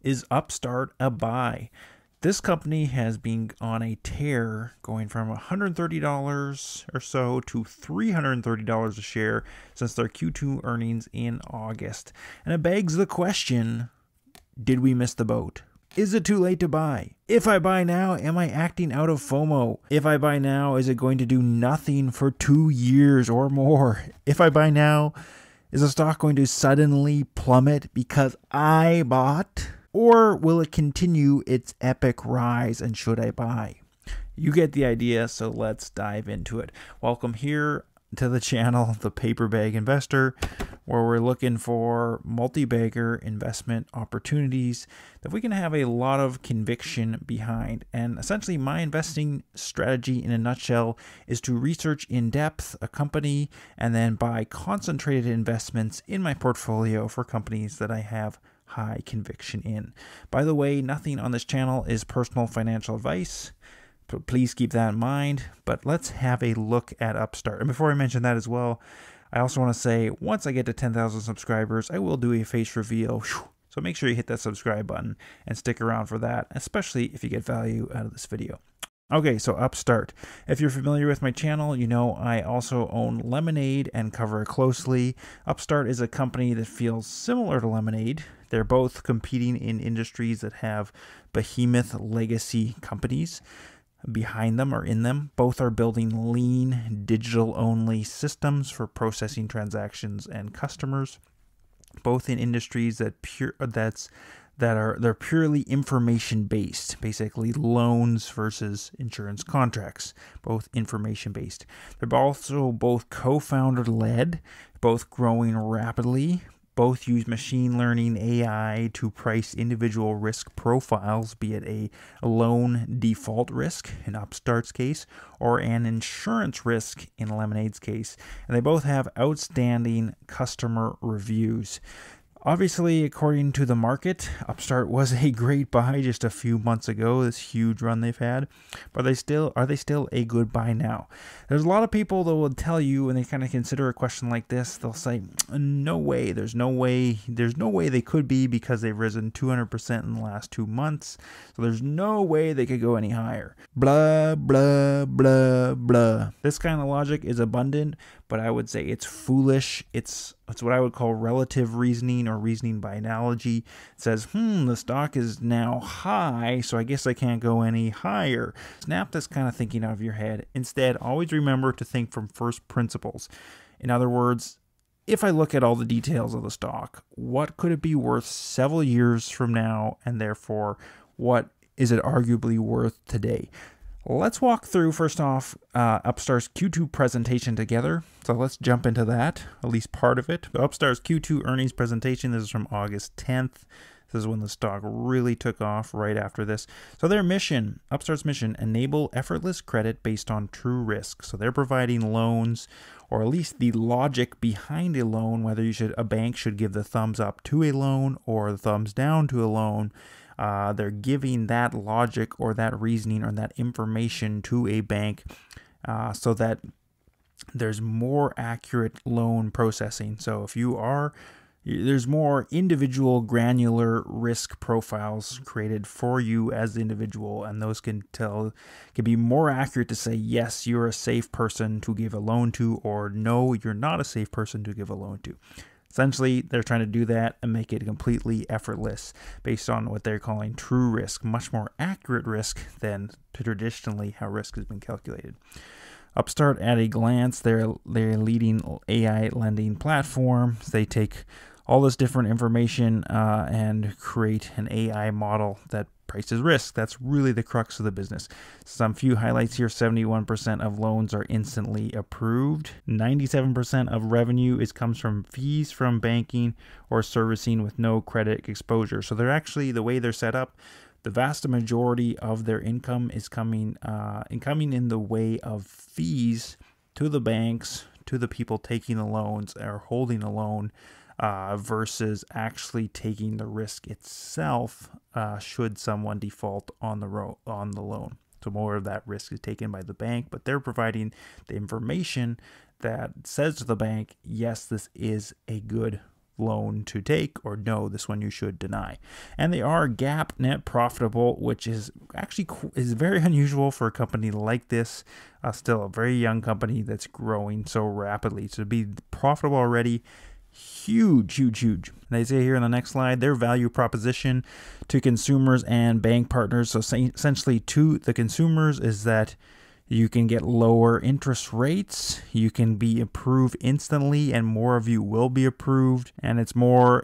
Is Upstart a buy? This company has been on a tear going from $130 or so to $330 a share since their Q2 earnings in August. And it begs the question, did we miss the boat? Is it too late to buy? If I buy now, am I acting out of FOMO? If I buy now, is it going to do nothing for 2 years or more? If I buy now, is the stock going to suddenly plummet because I bought? Or will it continue its epic rise, and should I buy? You get the idea, so let's dive into it. Welcome here to the channel, The Paper Bag Investor, where we're looking for multi-bagger investment opportunities that we can have a lot of conviction behind. And essentially, my investing strategy in a nutshell is to research in depth a company and then buy concentrated investments in my portfolio for companies that I have high conviction in. By the way, nothing on this channel is personal financial advice. Please keep that in mind. But let's have a look at Upstart. And before I mention that as well, I also want to say once I get to 10,000 subscribers, I will do a face reveal. So make sure you hit that subscribe button and stick around for that, especially if you get value out of this video. Okay, so Upstart. If you're familiar with my channel, you know I also own Lemonade and cover it closely. Upstart is a company that feels similar to Lemonade. They're both competing in industries that have behemoth legacy companies behind them or in them. Both are building lean, digital-only systems for processing transactions and customers. Both in industries they're purely information-based, basically loans versus insurance contracts, both information-based. They're also both co-founder-led, both growing rapidly. Both use machine learning AI to price individual risk profiles, be it a loan default risk in Upstart's case or an insurance risk in Lemonade's case. And they both have outstanding customer reviews. Obviously, according to the market, Upstart was a great buy just a few months ago, this huge run they've had. But are they still a good buy now? There's a lot of people that will tell you when they kind of consider a question like this, they'll say, no way, there's no way they could be because they've risen 200% in the last 2 months. So there's no way they could go any higher. Blah, blah, blah, blah. This kind of logic is abundant, but I would say it's foolish. It's what I would call relative reasoning or reasoning by analogy. It says, the stock is now high, so I guess I can't go any higher. Snap this kind of thinking out of your head. Instead, always remember to think from first principles. In other words, if I look at all the details of the stock, what could it be worth several years from now, and therefore, what is it arguably worth today? Let's walk through, first off, Upstart's Q2 presentation together. So let's jump into that, at least part of it. Upstart's Q2 earnings presentation, this is from August 10th. This is when the stock really took off right after this. So their mission, Upstart's mission, enable effortless credit based on true risk. So they're providing loans, or at least the logic behind a loan, whether a bank should give the thumbs up to a loan or the thumbs down to a loan. They're giving that logic or that reasoning or that information to a bank so that there's more accurate loan processing. So if there's more individual granular risk profiles created for you as the individual, and those can be more accurate to say, yes, you're a safe person to give a loan to, or no, you're not a safe person to give a loan to. Essentially, they're trying to do that and make it completely effortless based on what they're calling true risk, much more accurate risk than traditionally how risk has been calculated. Upstart, at a glance, they're leading AI lending platform. They take all this different information and create an AI model that prices risk. That's really the crux of the business. Some few highlights here: 71% of loans are instantly approved. 97% of revenue comes from fees from banking or servicing with no credit exposure. So they're actually, the way they're set up, the vast majority of their income is coming in the way of fees to the banks, to the people taking the loans or holding a loan, versus actually taking the risk itself should someone default on the loan. So more of that risk is taken by the bank, but they're providing the information that says to the bank, yes, this is a good loan to take, or no, this one you should deny. And they are GAAP net profitable, which is actually is very unusual for a company like this. Still a very young company that's growing so rapidly. So to be profitable already, huge. They say here in the next slide, their value proposition to consumers and bank partners. So essentially to the consumers is that you can get lower interest rates, you can be approved instantly, and more of you will be approved, and it's more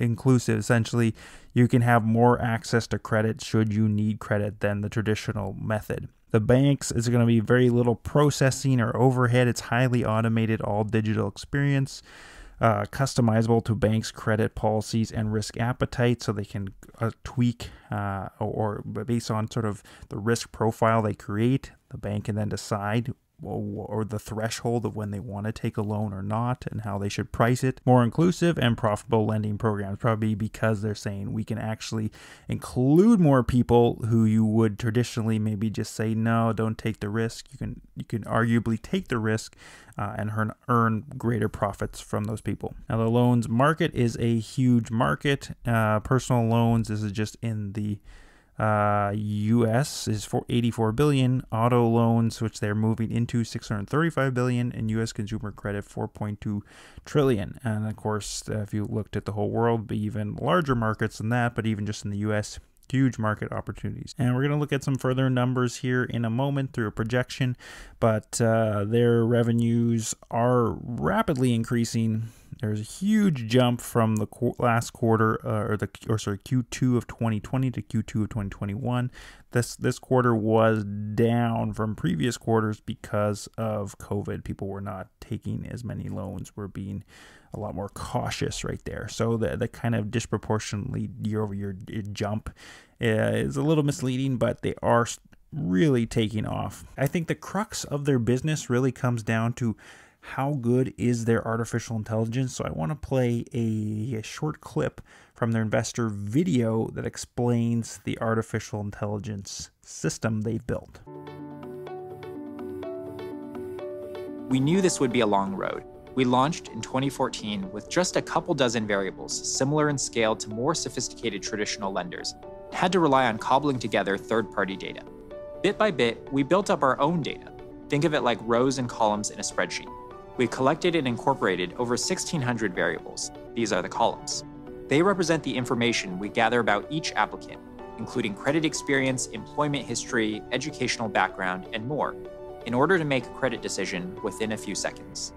inclusive. Essentially, you can have more access to credit should you need credit than the traditional method. The banks is going to be very little processing or overhead. It's highly automated, all digital experience. Customizable to banks' credit policies and risk appetite, so they can tweak or based on sort of the risk profile they create, the bank can then decide or the threshold of when they want to take a loan or not, and how they should price it. More inclusive and profitable lending programs, probably because they're saying we can actually include more people who you would traditionally maybe just say no, don't take the risk. You can arguably take the risk and earn greater profits from those people. Now the loans market is a huge market. Personal loans, this is just in the US, is for 84 billion. Auto loans, which they're moving into, 635 billion, and US consumer credit 4.2 trillion. And of course, if you looked at the whole world, be even larger markets than that, but even just in the US, huge market opportunities. And we're going to look at some further numbers here in a moment through a projection, but their revenues are rapidly increasing. There's a huge jump from the last quarter, Q2 of 2020 to Q2 of 2021. This quarter was down from previous quarters because of COVID. People were not taking as many loans, were being a lot more cautious right there. So the kind of disproportionately year-over-year jump is a little misleading, but they are really taking off. I think the crux of their business really comes down to how good is their artificial intelligence. So I want to play a short clip from their investor video that explains the artificial intelligence system they've built. We knew this would be a long road. We launched in 2014 with just a couple dozen variables, similar in scale to more sophisticated traditional lenders, and had to rely on cobbling together third-party data. Bit by bit, we built up our own data. Think of it like rows and columns in a spreadsheet. We collected and incorporated over 1,600 variables. These are the columns. They represent the information we gather about each applicant, including credit experience, employment history, educational background, and more, in order to make a credit decision within a few seconds.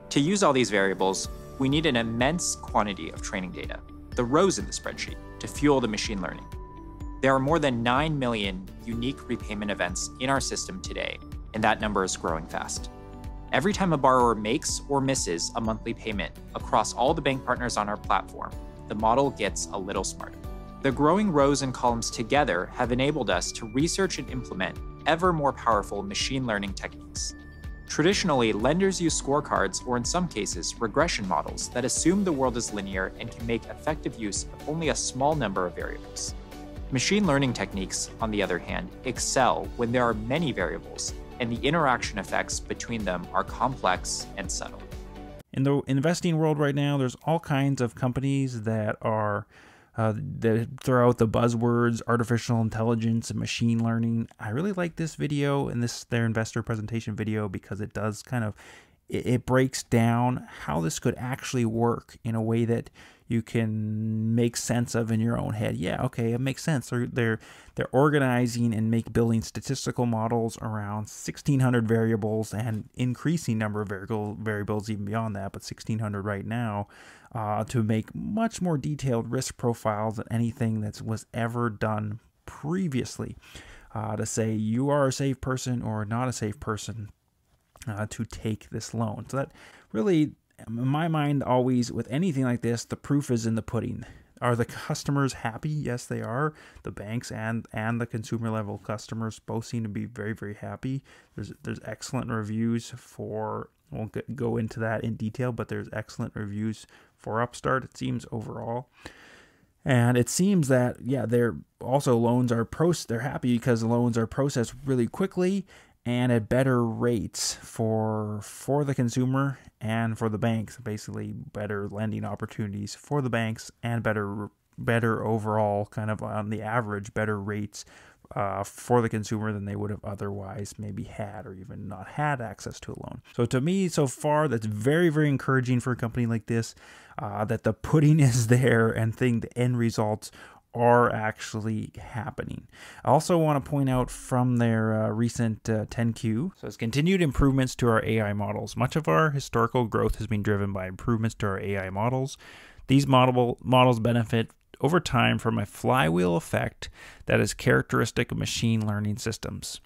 To use all these variables, we need an immense quantity of training data, the rows in the spreadsheet, to fuel the machine learning. There are more than 9 million unique repayment events in our system today, and that number is growing fast. Every time a borrower makes or misses a monthly payment across all the bank partners on our platform, the model gets a little smarter. The growing rows and columns together have enabled us to research and implement ever more powerful machine learning techniques. Traditionally, lenders use scorecards or, in some cases, regression models that assume the world is linear and can make effective use of only a small number of variables. Machine learning techniques, on the other hand, excel when there are many variables, and the interaction effects between them are complex and subtle. In the investing world right now, there's all kinds of companies that are that throw out the buzzwords artificial intelligence and machine learning. I really like this video and their investor presentation video because it does kind of it breaks down how this could actually work in a way that you can make sense of in your own head. Yeah, okay, it makes sense. They're organizing and building statistical models around 1,600 variables and increasing number of variables even beyond that, but 1,600 right now, to make much more detailed risk profiles than anything that was ever done previously. To say you are a safe person or not a safe person to take this loan. So that really, in my mind, always with anything like this, the proof is in the pudding. Are the customers happy? Yes, they are. The banks and the consumer level customers both seem to be very, very happy. There's excellent reviews for, I won't go into that in detail, but there's excellent reviews for Upstart, it seems, overall. And it seems that, yeah, they're happy because the loans are processed really quickly. and at better rates for the consumer and for the banks. Basically, better lending opportunities for the banks and better overall, kind of on the average, better rates for the consumer than they would have otherwise maybe had or even not had access to a loan. So to me, so far, that's very, very encouraging for a company like this, that the pudding is there and the end results are actually happening. I also want to point out from their recent 10Q, so it's continued improvements to our AI models. Much of our historical growth has been driven by improvements to our AI models. These models benefit over time from a flywheel effect that is characteristic of machine learning systems.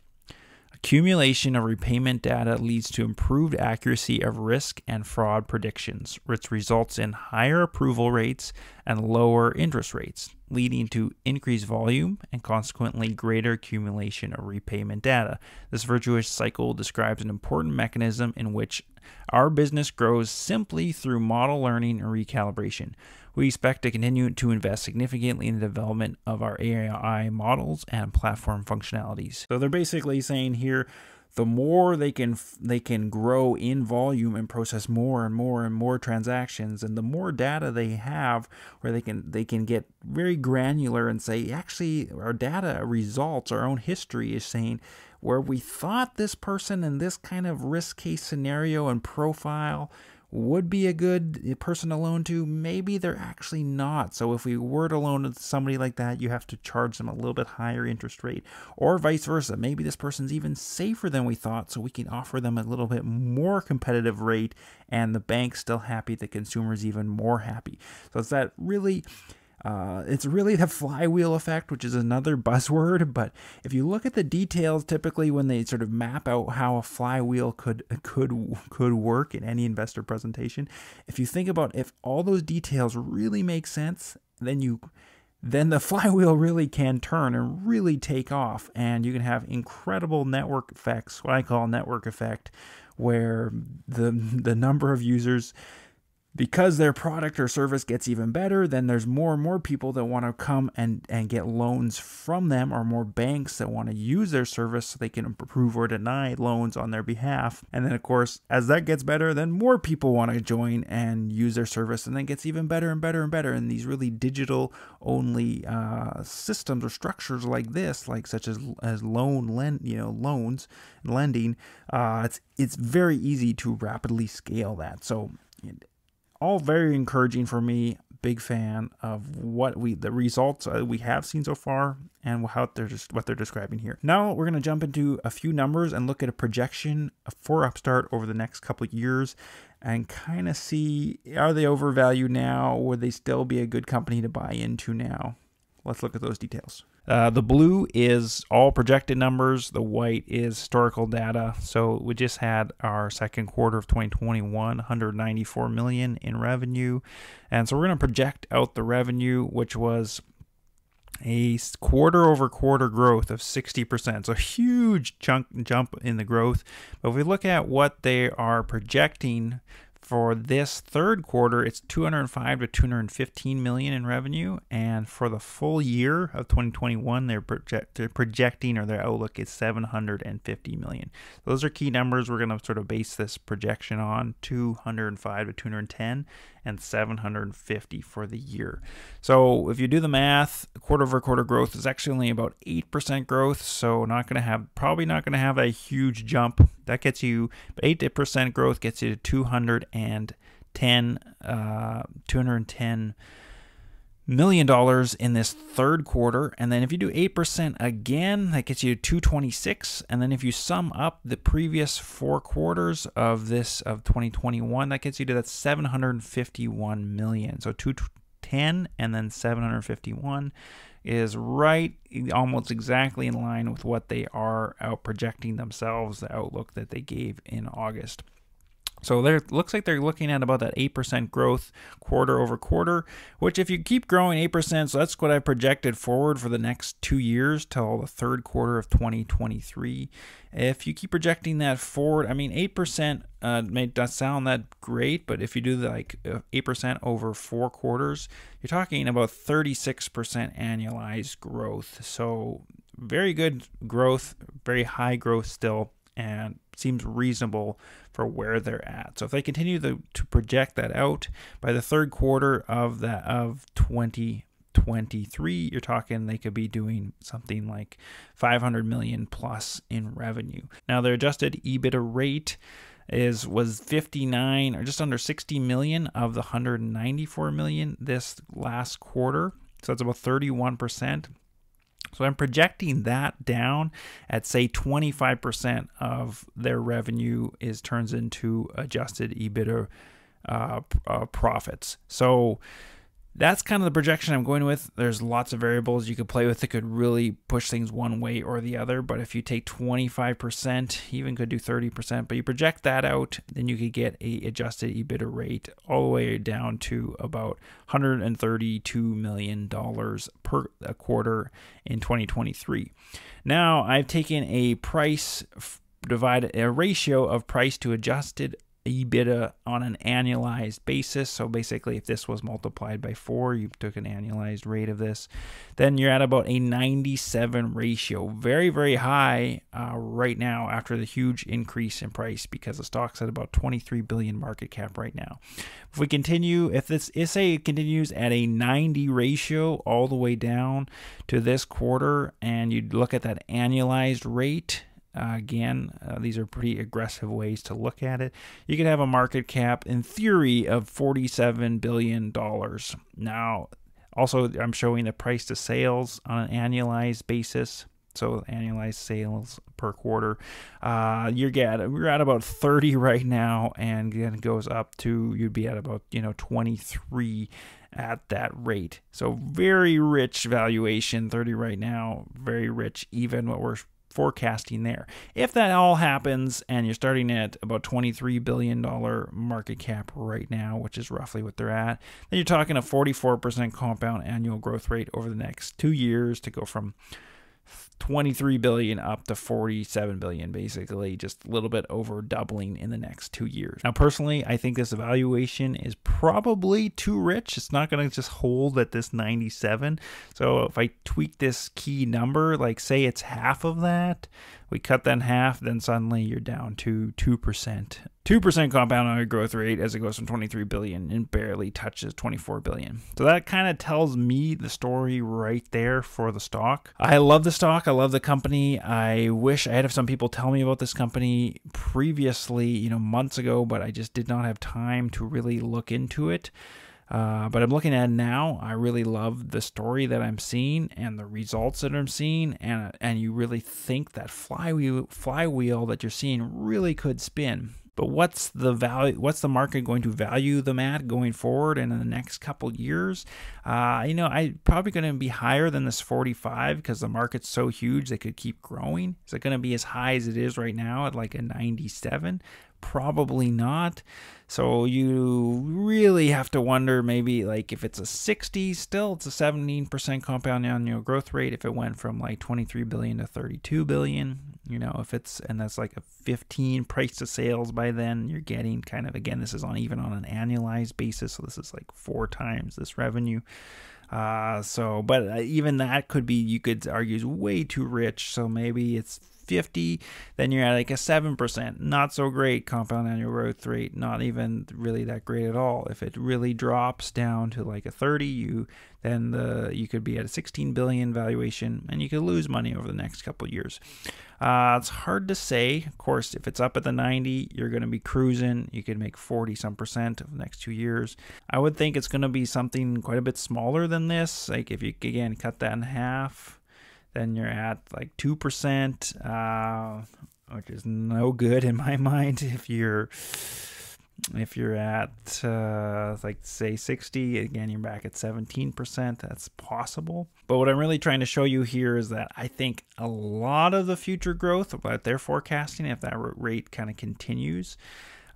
Accumulation of repayment data leads to improved accuracy of risk and fraud predictions, which results in higher approval rates and lower interest rates, leading to increased volume and consequently greater accumulation of repayment data. This virtuous cycle describes an important mechanism in which our business grows simply through model learning and recalibration. We expect to continue to invest significantly in the development of our AI models and platform functionalities. So they're basically saying here, the more they can grow in volume and process more and more and more transactions, and the more data they have, where they can get very granular and say, actually, our data results, our own history is saying, where we thought this person in this kind of risk case scenario and profile would be a good person to loan to, maybe they're actually not. So if we were to loan to somebody like that, you have to charge them a little bit higher interest rate, or vice versa. Maybe this person's even safer than we thought, so we can offer them a little bit more competitive rate, and the bank's still happy, the consumer's even more happy. So it's that really... it's really the flywheel effect, which is another buzzword. But if you look at the details, typically when they sort of map out how a flywheel could work in any investor presentation, if you think about if all those details really make sense, then the flywheel really can turn and really take off, and you can have incredible network effects, what I call network effect, where the number of users, because their product or service gets even better, then there's more and more people that want to come and get loans from them, or more banks that want to use their service so they can approve or deny loans on their behalf. And then, of course, as that gets better, then more people want to join and use their service, and then it gets even better and better and better. And these really digital-only systems or structures like this, like such as loans and lending, it's very easy to rapidly scale that. So all very encouraging for me. Big fan of the results we have seen so far and what they're describing here. Now we're going to jump into a few numbers and look at a projection for Upstart over the next couple of years and kind of see, are they overvalued now? Would they still be a good company to buy into now? Let's look at those details. The blue is all projected numbers. The white is historical data. So we just had our second quarter of 2021, 194 million in revenue. And so we're going to project out the revenue, which was a quarter-over-quarter growth of 60%. So a huge jump in the growth. But if we look at what they are projecting for this third quarter, it's 205 to 215 million in revenue, and for the full year of 2021, they're projecting, or their outlook is 750 million. Those are key numbers we're going to sort of base this projection on: 205 to 210 and 750 for the year. So if you do the math, quarter-over-quarter growth is actually only about 8% growth, so probably not going to have a huge jump. That gets you, 8% growth gets you to 210 million dollars in this third quarter. And then if you do 8% again, that gets you to 226. And then if you sum up the previous 4 quarters of 2021, that gets you to that 751 million. So 210 and then 751 is right almost exactly in line with what they are out projecting themselves, the outlook that they gave in August. So looks like they're looking at about that 8% growth quarter over quarter, which if you keep growing 8%, so that's what I projected forward for the next 2 years till the third quarter of 2023. If you keep projecting that forward, 8% may not sound that great, but if you do 8% over 4 quarters, you're talking about 36% annualized growth. So very good growth, very high growth still. and seems reasonable for where they're at. So if they continue to project that out by the third quarter of 2023, you're talking they could be doing something like 500 million plus in revenue. Now their adjusted EBITDA rate was 59 or just under 60 million of the 194 million this last quarter. So that's about 31%. So I'm projecting that down at, say, 25% of their revenue turns into adjusted EBITDA profits. So that's kind of the projection I'm going with. There's lots of variables you could play with that could really push things one way or the other. But if you take 25%, even could do 30%, but you project that out, then you could get a adjusted EBITDA rate all the way down to about $132 million per quarter in 2023. Now I've taken a ratio of price to adjusted EBITDA on an annualized basis. So basically, if this was multiplied by 4, you took an annualized rate of this, then you're at about a 97 ratio. Very, very high right now after the huge increase in price, because the stock's at about 23 billion market cap right now. If we continue, if this say continues at a 90 ratio all the way down to this quarter, and you look at that annualized rate, these are pretty aggressive ways to look at it. You could have a market cap, in theory, of $47 billion. Now, also, I'm showing the price to sales on an annualized basis. So annualized sales per quarter. We're at about 30 right now, and then it goes up to, you'd be at about 23 at that rate. So very rich valuation, 30 right now, very rich, even what we're forecasting there. If that all happens and you're starting at about $23 billion market cap right now, which is roughly what they're at, then you're talking a 44% compound annual growth rate over the next 2 years to go from 23 billion up to 47 billion, basically just a little bit over doubling in the next 2 years. Now, personally, I think this evaluation is probably too rich. It's not going to just hold at this 97. So if I tweak this key number, like say it's half of that, we cut that in half, then suddenly you're down to 2%. 2% compound annual growth rate as it goes from 23 billion and barely touches 24 billion. So that kind of tells me the story right there for the stock. I love the stock. I love the company. I wish I had some people tell me about this company previously, months ago, but I just did not have time to really look into it. But I'm looking at it now. I really love the story that I'm seeing and the results that I'm seeing, and you really think that flywheel that you're seeing really could spin. But what's the value? What's the market going to value them at going forward and in the next couple years? I'm probably going to be higher than this 45 because the market's so huge they could keep growing. Is it going to be as high as it is right now at like a 97? Probably not. So you really have to wonder, maybe like if it's a 60, still it's a 17% compound annual growth rate. If it went from like 23 billion to 32 billion, if it's, and that's like a 15 price to sales by then, you're getting kind of, again, this is even on an annualized basis. So this is like 4 times this revenue. But even that could be, you could argue, is way too rich. So maybe it's 50, then you're at like a 7%. Not so great compound annual growth rate, not even really that great at all. If it really drops down to like a 30, you could be at a 16 billion valuation, and you could lose money over the next couple of years. It's hard to say. Of course, if it's up at the 90, you're going to be cruising. You could make 40% of the next 2 years. I would think it's going to be something quite a bit smaller than this. Like if you, again, cut that in half, then you're at like 2%, which is no good in my mind. If you're at like say 60, again, you're back at 17%. That's possible. But what I'm really trying to show you here is that I think a lot of the future growth that they're forecasting, if that rate kind of continues,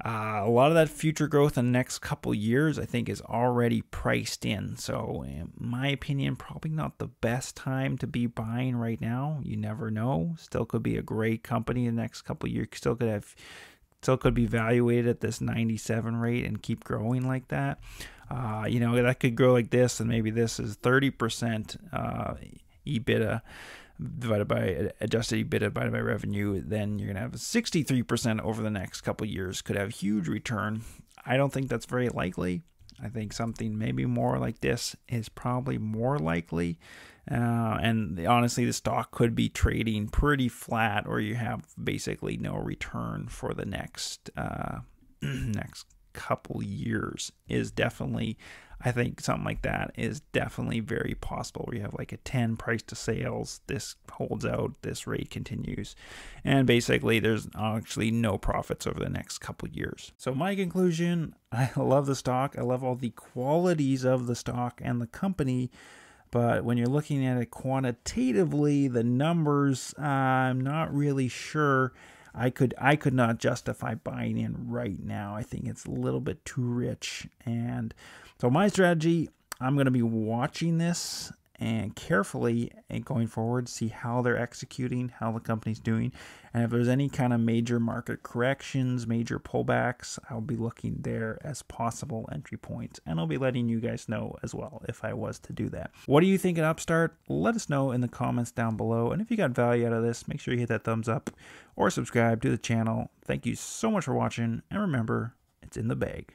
a lot of that future growth in the next couple years, I think, is already priced in. So in my opinion, probably not the best time to be buying right now. You never know. Still could be a great company in the next couple years. Still could be valuated at this 97 rate and keep growing like that. That could grow like this, and maybe this is 30% EBITDA divided by adjusted EBITDA divided by revenue, then you're going to have 63% over the next couple of years. Could have huge return. I don't think that's very likely. I think something maybe more like this is probably more likely. And honestly, the stock could be trading pretty flat, or you have basically no return for the next next couple years. Is definitely, I think something like that is definitely very possible. We have like a 10 price to sales. This holds out, this rate continues, and basically there's actually no profits over the next couple years. So my conclusion, I love the stock. I love all the qualities of the stock and the company. But when you're looking at it quantitatively, the numbers, I'm not really sure. I could not justify buying in right now. I think it's a little bit too rich. And so my strategy, I'm going to be watching this and carefully and going forward, see how they're executing, how the company's doing. And if there's any kind of major market corrections, major pullbacks, I'll be looking there as possible entry points. And I'll be letting you guys know as well if I was to do that. What do you think of Upstart? Let us know in the comments down below. And if you got value out of this, make sure you hit that thumbs up or subscribe to the channel. Thank you so much for watching. And remember, it's in the bag.